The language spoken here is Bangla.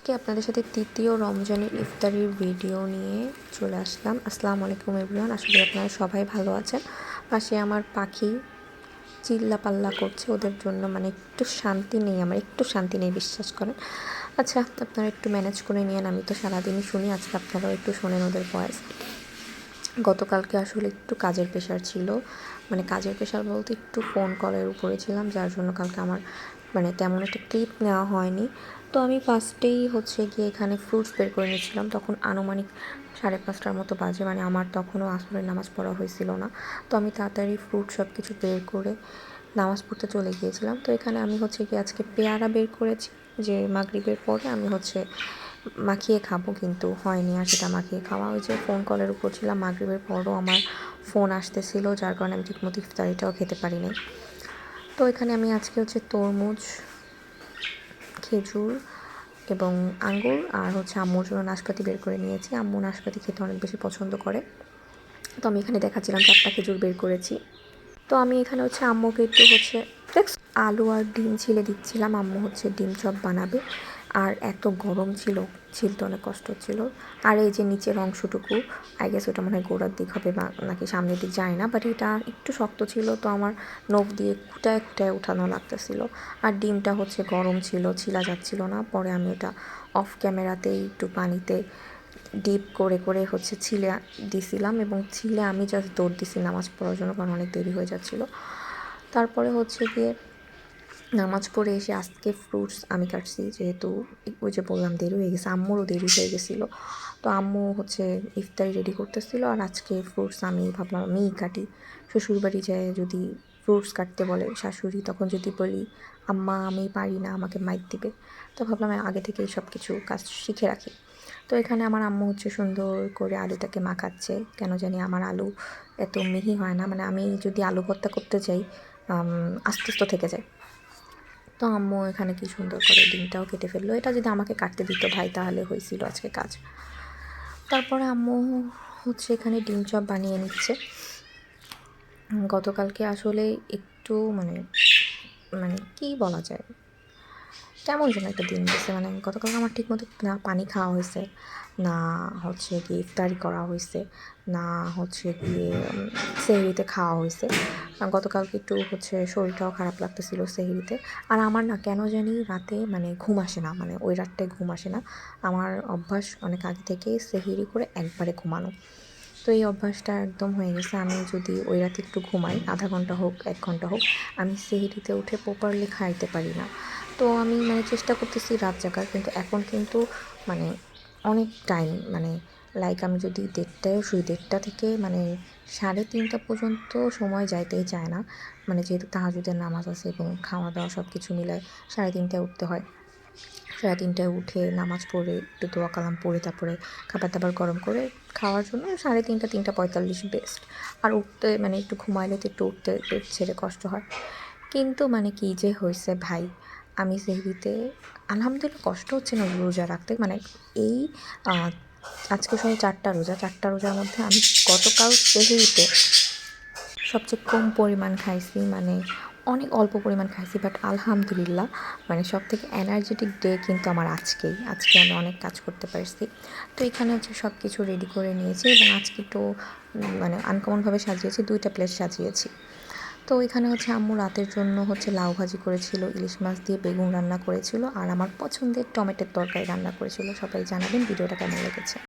আজকে আপনাদের সাথে তৃতীয় রমজানের ইফতারির ভিডিও নিয়ে চলে আসলাম। আসসালামু আলাইকুম এভরিওয়ান, আসলে আপনারা সবাই ভালো আছেন। পাশে আমার পাখি চিল্লা পাল্লা করছে, ওদের জন্য মানে একটু শান্তি নেই, আমার একটু শান্তি নেই, বিশ্বাস করেন। আচ্ছা, আপনারা একটু ম্যানেজ করে নিন, আমি তো সারাদিনই শুনি, আজকে আপনারাও একটু শোনেন ওদের ভয়েস। গতকালকে আসলে একটু কাজের প্রেশার ছিল, মানে কাজের প্রেশার বলতে একটু ফোন কলের উপরে ছিলাম, যার জন্য কালকে আমার মানে তেমন একটা ক্লিপ নেওয়া হয়নি। তো আমি ফার্স্টেই গিয়ে এখানে ফ্রুটস বের করে নিয়েছিলাম, তখন আনুমানিক 5:30টার মতো বাজে, মানে আমার তখনও আসরের নামাজ পড়া হয়েছিল না। তো আমি তাড়াতাড়ি ফ্রুট সব কিছু বের করে নামাজ পড়তে চলে গিয়েছিলাম। তো এখানে আমি গিয়ে আজকে পেয়ারা বের করেছি, যে মাগরিবের পরে আমি মাখিয়ে খাবো, কিন্তু হয়নি আর সেটা মাখিয়ে খাওয়া। ওই যে ফোন কলের উপর ছিলাম, মাগরিবের পরও আমার ফোন আসতেছিল, যার কারণে আমি ঠিকমতো ইফতারিটাও খেতে পারি নাই। তো এখানে আমি আজকে তরমুজ, খেজুর এবং আঙ্গুর আর আম্মুর জন্য নাশপাতি বের করে নিয়েছি। আম্মু নাশপাতি খেতে অনেক বেশি পছন্দ করে, তো আমি এখানে দেখাচ্ছিলাম 4টা খেজুর বের করেছি। তো আমি এখানে আম্মুকে একটু আলু আর ডিম ছিলে দিচ্ছিলাম। আম্মু ডিম চপ বানাবে, আর এত গরম ছিল, ছিলতে অনেক কষ্ট হচ্ছিল। আর এই যে নিচের অংশটুকু, আই গেস ওটা মনে হয় গোড়ার দিক হবে বা নাকি সামনের দিক, যায় না, বাট এটা একটু শক্ত ছিল, তো আমার নখ দিয়ে কুটায় কুটায় উঠানো লাগতেছিল। আর ডিমটা গরম ছিল, ছিলা যাচ্ছিল না। পরে আমি ওটা অফ ক্যামেরাতেই একটু পানিতে ডিপ করে করে ছিলে দিছিলাম, এবং ছিলে আমি জাস্ট দৌড় দিছি নামাজ পড়ার জন্য, কারণ অনেক দেরি হয়ে যাচ্ছিলো। তারপরে গিয়ে নামাজ পড়ে এসে আজকে ফ্রুটস আমি কাটছি, যেহেতু ওই যে বললাম দেরি হয়ে গেছে, আম্মুরও দেরি হয়ে গেছিলো। তো আম্মু ইফতারি রেডি করতেছিল, আর আজকে ফ্রুটস আমি ভাবলাম আমিই কাটি। শ্বশুরবাড়ি যায় যদি ফ্রুটস কাটতে বলে শাশুড়ি, তখন যদি বলি আম্মা আমি পারি না, আমাকে মাইর দিবে, তো ভাবলাম আগে থেকেই সব কিছু কাজ শিখে রাখি। তো এখানে আমার আম্মু সুন্দর করে আলুটাকে মাখাচ্ছে। কেন জানি আমার আলু এত মিহি হয় না, মানে আমি যদি আলু ভর্তা করতে চাই আস্তে আস্তে থেকে যায়। তো আম্মু এখানে কি সুন্দর করে ডিমটাও কেটে ফেললো। এটা যদি আমাকে কাটতে দিত ভাই, তাহলে হয়েছিল আজকে কাজ। তারপরে আম্মু এখানে ডিম চপ বানিয়ে নিচ্ছে। গতকালকে আসলে একটু মানে মানে কি বলা যায়, কেমন যেন একটা দিন গেছে। মানে গতকাল আমার ঠিকমতো না পানি খাওয়া হয়েছে, না গিয়ে ইফতারি করা হয়েছে, না গিয়ে সেহরিতে খাওয়া হয়েছে। গতকালকে একটু শরীরটাও খারাপ লাগতেছিল সেহরিতে। আর আমার না কেন জানি রাতে মানে ঘুম আসে না, মানে ওই রাতটায় ঘুম আসে না। আমার অভ্যাস অনেক আগে থেকেই সেহরি করে একবারে ঘুমানো, তো এই অভ্যাসটা একদম হয়ে গেছে। আমি যদি ওই রাতে একটু ঘুমাই, আধা ঘন্টা হোক 1 ঘন্টা হোক, আমি সেহরিতে উঠে প্রপারলি খাইতে পারি না। তো আমি মানে চেষ্টা করতেছি রাত জাগার, কিন্তু এখন কিন্তু মানে অনেক টাইম, মানে লাইক আমি যদি 1:30টায়ও শুই, 1:30টা থেকে মানে 3:30 পর্যন্ত সময় যাইতেই চায় না। মানে যেহেতু তাহাজ্জুদের নামাজ আছে এবং খাওয়া দাওয়া সব কিছু মিলায় 3:30টায় উঠতে হয়। 3:30টায় উঠে নামাজ পড়ে একটু দোয়া কালাম পড়ে তারপরে খাবার দাবার গরম করে খাওয়ার জন্য 3:30, 3:45 বেস্ট। আর উঠতে মানে একটু ঘুমাইলে তো একটু উঠতে পেট ছেড়ে কষ্ট হয়। কিন্তু মানে কি যে হয়েছে ভাই, আমি সেহরিতে আলহামদুলিল্লাহ কষ্ট হচ্ছে না রোজা রাখতে। মানে এই আজকে 4টা রোজা, 4টা রোজার মধ্যে আমি গতকাল সেহরিতে সবচেয়ে কম পরিমাণ খাইছি, মানে অনেক অল্প পরিমাণ খাইছি, বাট আলহামদুলিল্লাহ মানে সবথেকে এনার্জেটিক ডে কিন্তু আমার আজকে আমি অনেক কাজ করতে পারছি। তো এখানে সব কিছু রেডি করে নিয়েছি, এবং আজকে একটু মানে আনকমনভাবে সাজিয়েছি, 2টা প্লেট সাজিয়েছি। তো এখানে আম্মু রাতের জন্য লাউ ভাজি করেছিল, ইলিশ মাছ দিয়ে বেগুন রান্না করেছিল, আর আমার পছন্দের টমেটোর তরকারি রান্না করেছিল। সবাই জানাবেন ভিডিওটা কেমন লেগেছে।